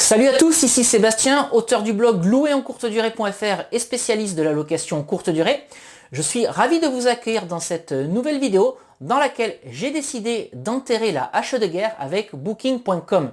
Salut à tous, ici Sébastien, auteur du blog louerencourtedurée.fr et spécialiste de la location courte durée. Je suis ravi de vous accueillir dans cette nouvelle vidéo dans laquelle j'ai décidé d'enterrer la hache de guerre avec Booking.com.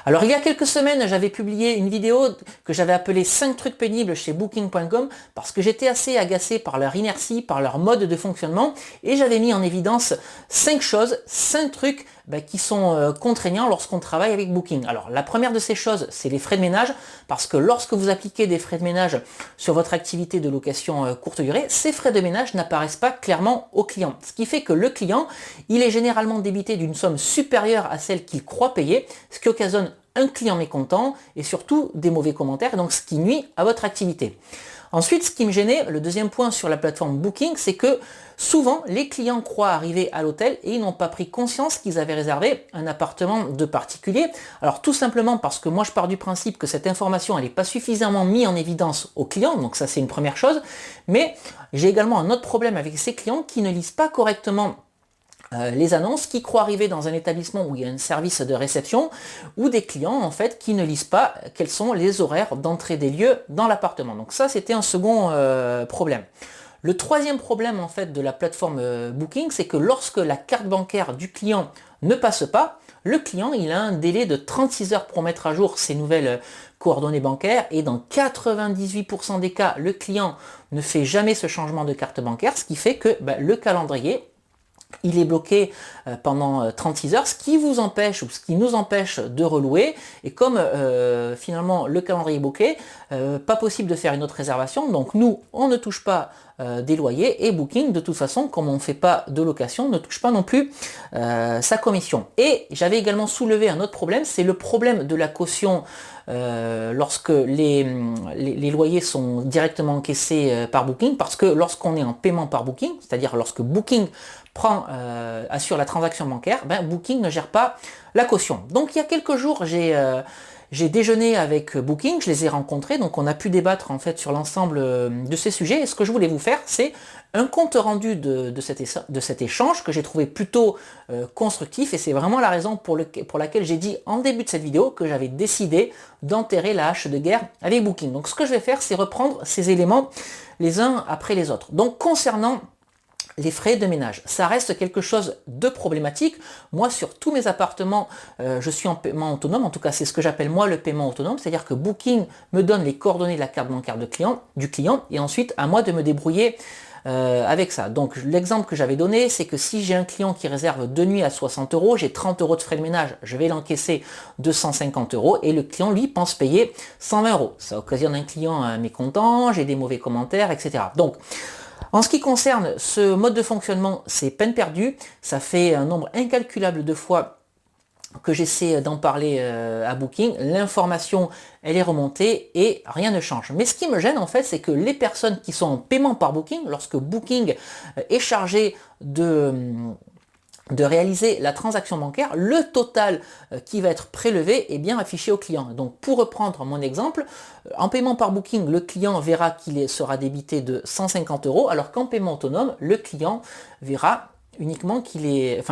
Alors il y a quelques semaines, j'avais publié une vidéo que j'avais appelée 5 trucs pénibles chez Booking.com parce que j'étais assez agacé par leur inertie, par leur mode de fonctionnement et j'avais mis en évidence 5 choses, 5 trucs qui sont contraignants lorsqu'on travaille avec Booking. Alors la première de ces choses, c'est les frais de ménage parce que lorsque vous appliquez des frais de ménage sur votre activité de location courte durée, ces frais de ménage n'apparaissent pas clairement au client. Ce qui fait que le client, il est généralement débité d'une somme supérieure à celle qu'il croit payer, ce qui occasionne un client mécontent et surtout des mauvais commentaires, donc ce qui nuit à votre activité. Ensuite, ce qui me gênait, le deuxième point sur la plateforme Booking, c'est que souvent les clients croient arriver à l'hôtel et ils n'ont pas pris conscience qu'ils avaient réservé un appartement de particulier. Alors tout simplement parce que moi je pars du principe que cette information elle n'est pas suffisamment mise en évidence aux clients, donc ça c'est une première chose, mais j'ai également un autre problème avec ces clients qui ne lisent pas correctement les annonces, qui croient arriver dans un établissement où il y a un service de réception, ou des clients en fait qui ne lisent pas quels sont les horaires d'entrée des lieux dans l'appartement. Donc ça c'était un second problème. Le troisième problème en fait de la plateforme Booking, c'est que lorsque la carte bancaire du client ne passe pas, le client il a un délai de 36 heures pour mettre à jour ses nouvelles coordonnées bancaires et dans 98% des cas, le client ne fait jamais ce changement de carte bancaire, ce qui fait que le calendrier il est bloqué pendant 36 heures, ce qui vous empêche ou ce qui nous empêche de relouer. Et comme finalement le calendrier est bloqué, pas possible de faire une autre réservation. Donc nous, on ne touche pas des loyers et Booking, de toute façon, comme on ne fait pas de location, ne touche pas non plus sa commission. Et j'avais également soulevé un autre problème, c'est le problème de la caution lorsque les loyers sont directement encaissés par Booking, parce que lorsqu'on est en paiement par Booking, c'est-à-dire lorsque Booking assure la transaction bancaire, Booking ne gère pas la caution. Donc il y a quelques jours, j'ai déjeuné avec Booking, je les ai rencontrés, donc on a pu débattre en fait sur l'ensemble de ces sujets. Et ce que je voulais vous faire, c'est un compte rendu de cet échange que j'ai trouvé plutôt constructif. Et c'est vraiment la raison pour laquelle j'ai dit en début de cette vidéo que j'avais décidé d'enterrer la hache de guerre avec Booking. Donc ce que je vais faire, c'est reprendre ces éléments les uns après les autres. Donc concernant les frais de ménage, ça reste quelque chose de problématique. Moi, sur tous mes appartements, je suis en paiement autonome. En tout cas, c'est ce que j'appelle moi le paiement autonome. C'est-à-dire que Booking me donne les coordonnées de la carte bancaire du client et ensuite à moi de me débrouiller avec ça. Donc l'exemple que j'avais donné, c'est que si j'ai un client qui réserve 2 nuits à 60 euros, j'ai 30 euros de frais de ménage, je vais l'encaisser 250 euros et le client, lui, pense payer 120 euros. Ça occasionne un client mécontent, j'ai des mauvais commentaires, etc. Donc, en ce qui concerne ce mode de fonctionnement, c'est peine perdue. Ça fait un nombre incalculable de fois que j'essaie d'en parler à Booking. L'information, elle est remontée et rien ne change. Mais ce qui me gêne en fait, c'est que les personnes qui sont en paiement par Booking, lorsque Booking est chargé de réaliser la transaction bancaire, le total qui va être prélevé est bien affiché au client. Donc pour reprendre mon exemple, en paiement par Booking, le client verra qu'il sera débité de 150 euros, alors qu'en paiement autonome, le client verra uniquement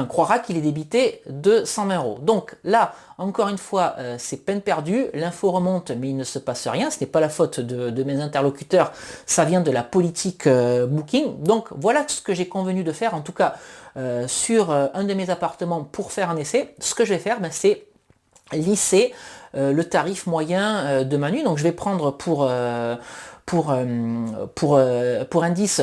croira qu'il est débité de 120 euros. Donc là, encore une fois, c'est peine perdue, l'info remonte, mais il ne se passe rien, ce n'est pas la faute de mes interlocuteurs, ça vient de la politique Booking. Donc voilà ce que j'ai convenu de faire, en tout cas sur un de mes appartements pour faire un essai. Ce que je vais faire, c'est lisser le tarif moyen de ma nuit. Donc je vais prendre pour indice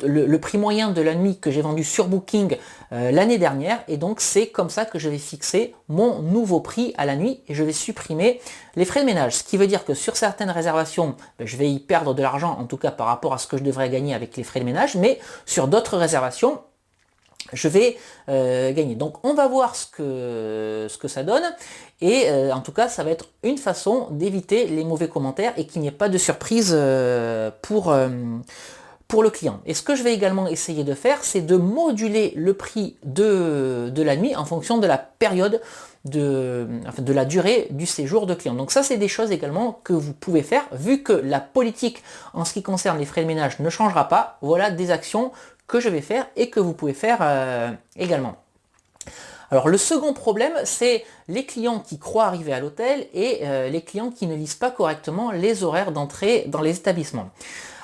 le prix moyen de la nuit que j'ai vendu sur Booking l'année dernière, et donc c'est comme ça que je vais fixer mon nouveau prix à la nuit et je vais supprimer les frais de ménage, ce qui veut dire que sur certaines réservations je vais y perdre de l'argent, en tout cas par rapport à ce que je devrais gagner avec les frais de ménage, mais sur d'autres réservations je vais gagner. Donc on va voir ce que ça donne et en tout cas ça va être une façon d'éviter les mauvais commentaires et qu'il n'y ait pas de surprise pour le client. Et ce que je vais également essayer de faire, c'est de moduler le prix de la nuit en fonction de la période de la durée du séjour de client. Donc ça, c'est des choses également que vous pouvez faire, vu que la politique en ce qui concerne les frais de ménage ne changera pas. Voilà des actions que je vais faire et que vous pouvez faire également. Alors le second problème, c'est les clients qui croient arriver à l'hôtel et les clients qui ne lisent pas correctement les horaires d'entrée dans les établissements.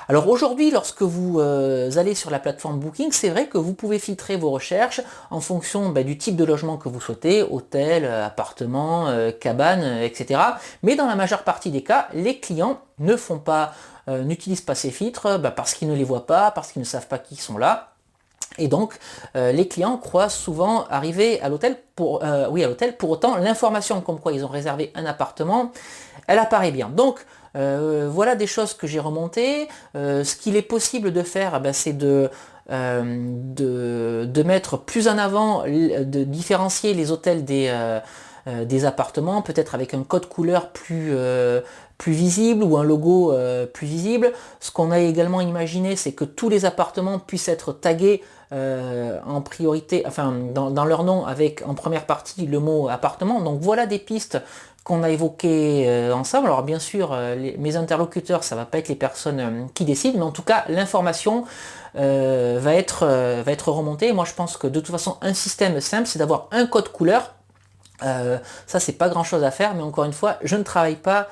Alors aujourd'hui, lorsque vous allez sur la plateforme Booking, c'est vrai que vous pouvez filtrer vos recherches en fonction du type de logement que vous souhaitez, hôtel, appartement, cabane, etc. Mais dans la majeure partie des cas, les clients ne font pas, n'utilisent pas ces filtres parce qu'ils ne les voient pas, parce qu'ils ne savent pas qui sont là. Et donc, les clients croient souvent arriver à l'hôtel pour, pour autant, l'information comme quoi ils ont réservé un appartement, elle apparaît bien. Donc, voilà des choses que j'ai remontées. Ce qu'il est possible de faire, c'est de mettre plus en avant, de différencier les hôtels des appartements, peut-être avec un code couleur plus visible ou un logo plus visible. Ce qu'on a également imaginé, c'est que tous les appartements puissent être tagués en priorité, enfin dans leur nom avec en première partie le mot appartement. Donc voilà des pistes qu'on a évoquées ensemble. Alors bien sûr, mes interlocuteurs, ça va pas être les personnes qui décident, mais en tout cas l'information va être remontée. Moi je pense que de toute façon un système simple, c'est d'avoir un code couleur. Ça c'est pas grand chose à faire, mais encore une fois, je ne travaille pas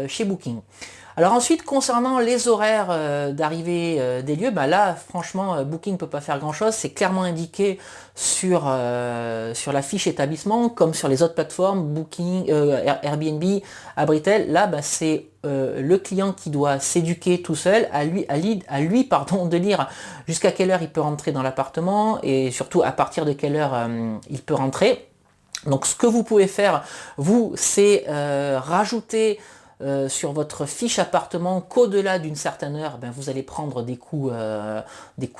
chez Booking. Alors ensuite, concernant les horaires d'arrivée des lieux, là franchement Booking ne peut pas faire grand chose, c'est clairement indiqué sur la fiche établissement, comme sur les autres plateformes, Booking, Airbnb, Abritel. Là c'est le client qui doit s'éduquer tout seul, à lui de lire jusqu'à quelle heure il peut rentrer dans l'appartement et surtout à partir de quelle heure il peut rentrer. Donc ce que vous pouvez faire, vous, c'est rajouter sur votre fiche appartement qu'au-delà d'une certaine heure, vous allez prendre des coûts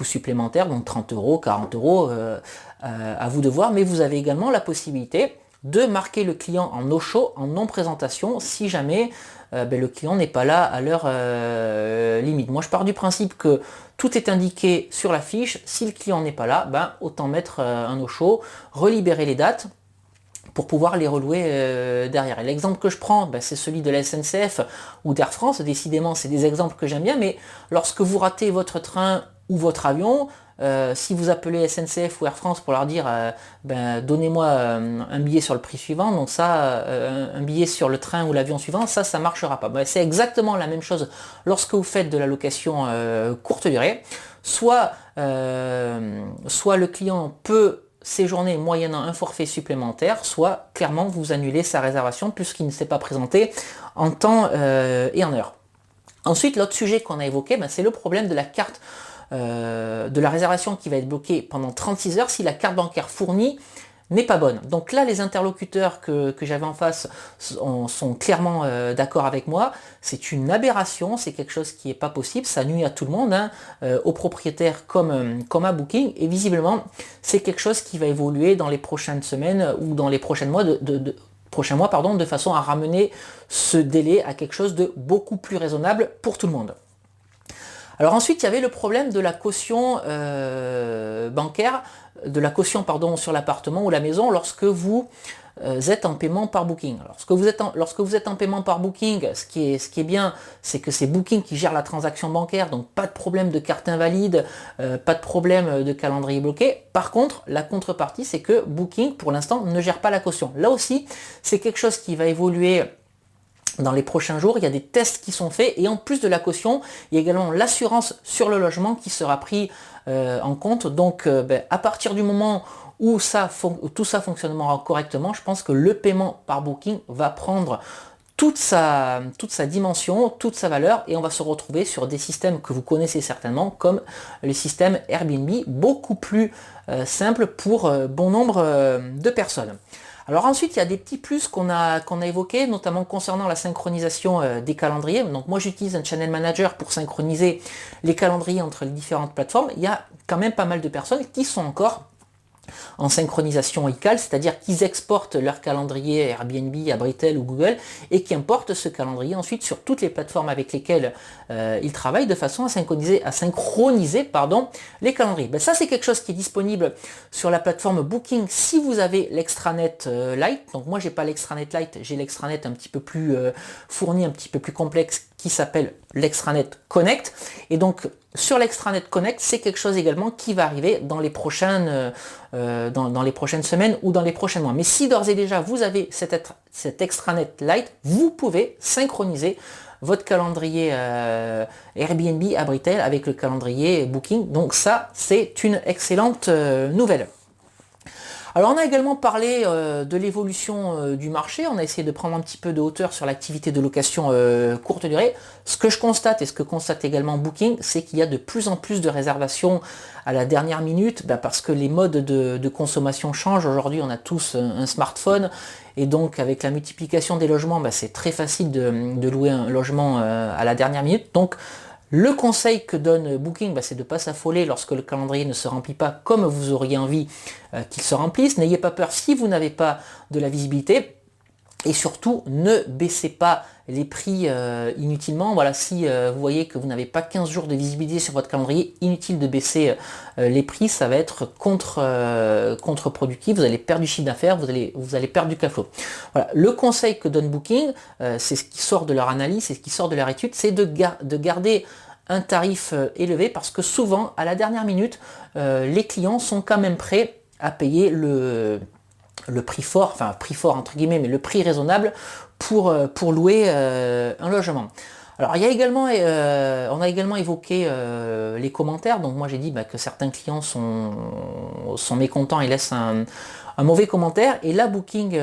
supplémentaires, donc 30 euros, 40 euros, à vous de voir, mais vous avez également la possibilité de marquer le client en no-show, en non-présentation, si jamais le client n'est pas là à l'heure limite. Moi je pars du principe que tout est indiqué sur la fiche, si le client n'est pas là, autant mettre un no-show, relibérer les dates, pour pouvoir les relouer derrière. Et l'exemple que je prends, c'est celui de la SNCF ou d'Air France. Décidément, c'est des exemples que j'aime bien, mais lorsque vous ratez votre train ou votre avion, si vous appelez SNCF ou Air France pour leur dire donnez-moi un billet sur le prix suivant, donc ça, un billet sur le train ou l'avion suivant, ça ne marchera pas. C'est exactement la même chose lorsque vous faites de la location courte durée. Soit le client peut séjourner moyennant un forfait supplémentaire, soit clairement vous annulez sa réservation puisqu'il ne s'est pas présenté en temps et en heure. Ensuite, l'autre sujet qu'on a évoqué, c'est le problème de la carte de la réservation qui va être bloquée pendant 36 heures si la carte bancaire fournie n'est pas bonne. Donc là, les interlocuteurs que j'avais en face sont clairement d'accord avec moi. C'est une aberration, c'est quelque chose qui n'est pas possible, ça nuit à tout le monde, aux propriétaires comme à Booking, et visiblement, c'est quelque chose qui va évoluer dans les prochaines semaines ou dans les prochains mois de façon à ramener ce délai à quelque chose de beaucoup plus raisonnable pour tout le monde. Alors ensuite, il y avait le problème de la caution bancaire, sur l'appartement ou la maison lorsque vous êtes en paiement par Booking. Alors, lorsque vous êtes en paiement par Booking, ce qui est bien, c'est que c'est Booking qui gère la transaction bancaire, donc pas de problème de carte invalide, pas de problème de calendrier bloqué. Par contre, la contrepartie, c'est que Booking, pour l'instant, ne gère pas la caution. Là aussi, c'est quelque chose qui va évoluer dans les prochains jours. Il y a des tests qui sont faits et en plus de la caution, il y a également l'assurance sur le logement qui sera pris en compte. Donc à partir du moment où tout ça fonctionnera correctement, je pense que le paiement par Booking va prendre toute sa dimension, toute sa valeur, et on va se retrouver sur des systèmes que vous connaissez certainement, comme les systèmes Airbnb, beaucoup plus simples pour bon nombre de personnes. Alors ensuite, il y a des petits plus qu'on a évoqués, notamment concernant la synchronisation des calendriers. Donc moi, j'utilise un channel manager pour synchroniser les calendriers entre les différentes plateformes. Il y a quand même pas mal de personnes qui sont encore en synchronisation ICAL, c'est-à-dire qu'ils exportent leur calendrier Airbnb, Abritel ou Google et qui importent ce calendrier ensuite sur toutes les plateformes avec lesquelles ils travaillent de façon à synchroniser les calendriers. Ça, c'est quelque chose qui est disponible sur la plateforme Booking si vous avez l'extranet Lite. Donc moi, j'ai pas l'extranet Lite, j'ai l'extranet un petit peu plus fourni, un petit peu plus complexe qui s'appelle l'Extranet Connect. Et donc sur l'Extranet Connect, c'est quelque chose également qui va arriver dans les prochaines, dans les prochaines semaines ou dans les prochains mois. Mais si d'ores et déjà vous avez cet Extranet Lite, vous pouvez synchroniser votre calendrier Airbnb à Britel avec le calendrier Booking. Donc ça, c'est une excellente nouvelle. Alors on a également parlé de l'évolution du marché, on a essayé de prendre un petit peu de hauteur sur l'activité de location courte durée. Ce que je constate et ce que constate également Booking, c'est qu'il y a de plus en plus de réservations à la dernière minute, parce que les modes de consommation changent. Aujourd'hui on a tous un smartphone et donc avec la multiplication des logements, c'est très facile de louer un logement à la dernière minute. Donc le conseil que donne Booking, c'est de ne pas s'affoler lorsque le calendrier ne se remplit pas comme vous auriez envie qu'il se remplisse. N'ayez pas peur si vous n'avez pas de la visibilité. Et surtout, ne baissez pas les prix inutilement. Voilà, si vous voyez que vous n'avez pas 15 jours de visibilité sur votre calendrier, inutile de baisser les prix, ça va être contre-productif. Vous allez perdre du chiffre d'affaires, vous allez perdre du cash flow. Voilà, le conseil que donne Booking, c'est ce qui sort de leur analyse, c'est ce qui sort de leur étude, c'est de garder un tarif élevé, parce que souvent, à la dernière minute, les clients sont quand même prêts à payer le prix fort, enfin prix fort entre guillemets, mais le prix raisonnable pour louer un logement. Alors il y a également, on a également évoqué les commentaires. Donc moi j'ai dit que certains clients sont mécontents et laissent un mauvais commentaire. Et là Booking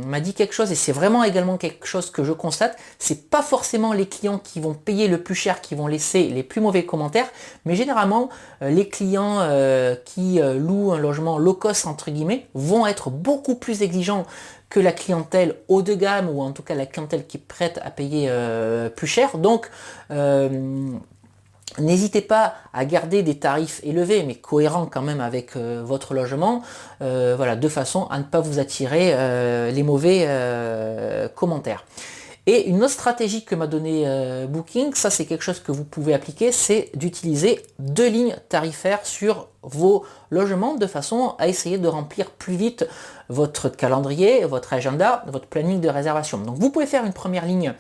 m'a dit quelque chose, et c'est vraiment également quelque chose que je constate. C'est pas forcément les clients qui vont payer le plus cher qui vont laisser les plus mauvais commentaires, mais généralement les clients qui louent un logement low cost entre guillemets vont être beaucoup plus exigeants que la clientèle haut de gamme, ou en tout cas la clientèle qui est prête à payer plus cher. Donc n'hésitez pas à garder des tarifs élevés, mais cohérents quand même avec votre logement, voilà, de façon à ne pas vous attirer les mauvais commentaires. Et une autre stratégie que m'a donné Booking, ça c'est quelque chose que vous pouvez appliquer, c'est d'utiliser 2 lignes tarifaires sur vos logements, de façon à essayer de remplir plus vite votre calendrier, votre agenda, votre planning de réservation. Donc vous pouvez faire une première ligne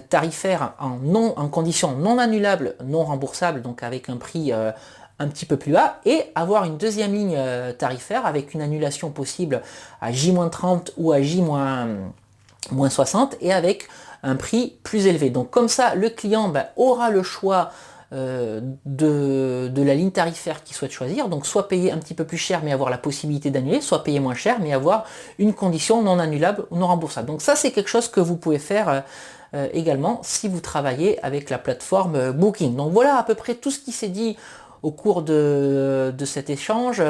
tarifaire en conditions non annulables, non remboursables, donc avec un prix un petit peu plus bas, et avoir une deuxième ligne tarifaire avec une annulation possible à J-30 ou à J-60, et avec un prix plus élevé. Donc comme ça, le client aura le choix de la ligne tarifaire qu'il souhaite choisir, donc soit payer un petit peu plus cher mais avoir la possibilité d'annuler, soit payer moins cher mais avoir une condition non annulable ou non remboursable. Donc ça c'est quelque chose que vous pouvez faire également si vous travaillez avec la plateforme Booking. Donc voilà à peu près tout ce qui s'est dit au cours de cet échange.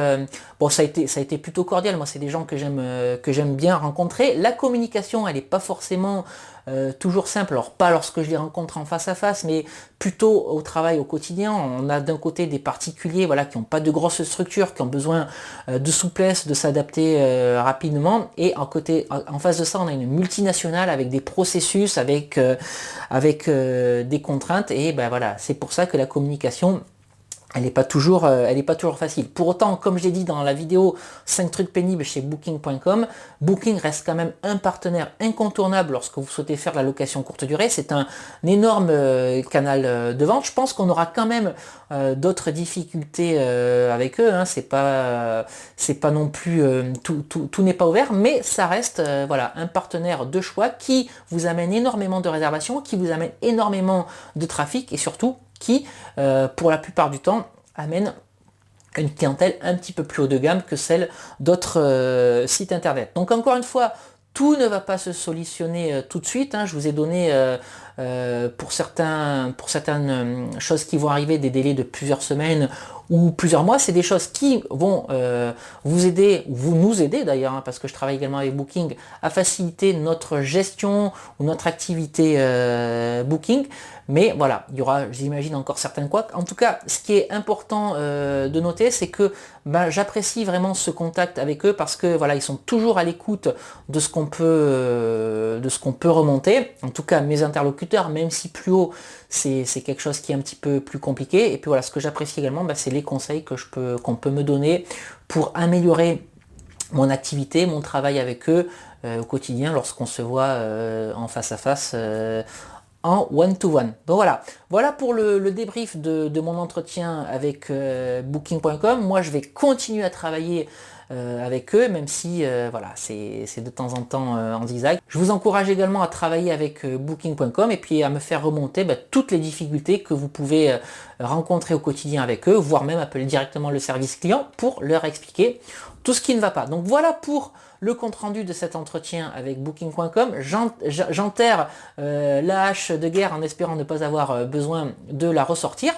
Bon, ça a été plutôt cordial. Moi, c'est des gens que j'aime bien rencontrer. La communication, elle n'est pas forcément toujours simple. Alors, pas lorsque je les rencontre en face à face, mais plutôt au travail, au quotidien. On a d'un côté des particuliers, voilà, qui n'ont pas de grosses structures, qui ont besoin de souplesse, de s'adapter rapidement. Et en face de ça, on a une multinationale avec des processus, avec des contraintes. Et voilà, c'est pour ça que la communication, elle n'est pas toujours facile. Pour autant, comme je l'ai dit dans la vidéo 5 trucs pénibles chez Booking.com, Booking reste quand même un partenaire incontournable lorsque vous souhaitez faire de la location courte durée. C'est un énorme canal de vente. Je pense qu'on aura quand même d'autres difficultés avec eux. Hein. C'est pas non plus tout n'est pas ouvert, mais ça reste voilà, un partenaire de choix qui vous amène énormément de réservations, qui vous amène énormément de trafic, et surtout qui, pour la plupart du temps, amène une clientèle un petit peu plus haut de gamme que celle d'autres sites internet. Donc encore une fois, tout ne va pas se solutionner tout de suite. Hein. Je vous ai donné pour certaines choses qui vont arriver des délais de plusieurs semaines ou plusieurs mois. C'est des choses qui vont vous aider, ou vous nous aider d'ailleurs, hein, parce que je travaille également avec Booking, à faciliter notre gestion ou notre activité Booking. Mais voilà, il y aura, j'imagine, encore certains couacs. En tout cas, ce qui est important de noter, c'est que j'apprécie vraiment ce contact avec eux, parce que voilà, ils sont toujours à l'écoute de ce qu'on peut remonter. En tout cas, mes interlocuteurs, même si plus haut, c'est quelque chose qui est un petit peu plus compliqué. Et puis voilà, ce que j'apprécie également, c'est les conseils qu'on peut me donner pour améliorer mon activité, mon travail avec eux au quotidien, lorsqu'on se voit en face à face en one-to-one. Donc voilà pour le débrief de mon entretien avec Booking.com. Moi, je vais continuer à travailler avec eux, même si voilà, c'est de temps en temps en zigzag. Je vous encourage également à travailler avec Booking.com et puis à me faire remonter toutes les difficultés que vous pouvez rencontrer au quotidien avec eux, voire même appeler directement le service client pour leur expliquer tout ce qui ne va pas. Donc voilà pour le compte-rendu de cet entretien avec Booking.com. J'enterre la hache de guerre en espérant ne pas avoir besoin de la ressortir.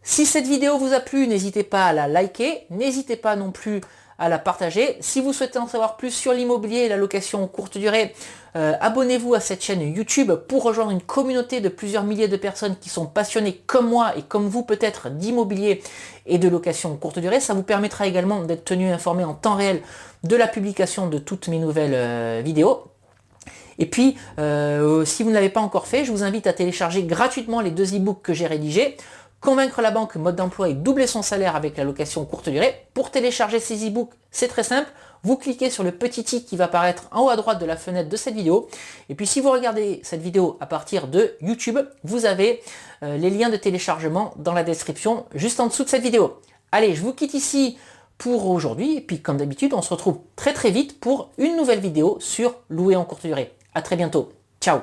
Si cette vidéo vous a plu, n'hésitez pas à la liker, n'hésitez pas non plus à la partager. Si vous souhaitez en savoir plus sur l'immobilier et la location courte durée, abonnez-vous à cette chaîne YouTube pour rejoindre une communauté de plusieurs milliers de personnes qui sont passionnées comme moi et comme vous peut-être d'immobilier et de location courte durée. Ça vous permettra également d'être tenu informé en temps réel de la publication de toutes mes nouvelles vidéos. Et puis, si vous ne l'avez pas encore fait, je vous invite à télécharger gratuitement les 2 e-books que j'ai rédigés. Convaincre la banque, mode d'emploi et doubler son salaire avec la location courte durée. Pour télécharger ces e-books, c'est très simple. Vous cliquez sur le petit i qui va apparaître en haut à droite de la fenêtre de cette vidéo. Et puis si vous regardez cette vidéo à partir de YouTube, vous avez les liens de téléchargement dans la description juste en dessous de cette vidéo. Allez, je vous quitte ici pour aujourd'hui. Et puis comme d'habitude, on se retrouve très vite pour une nouvelle vidéo sur louer en courte durée. À très bientôt. Ciao.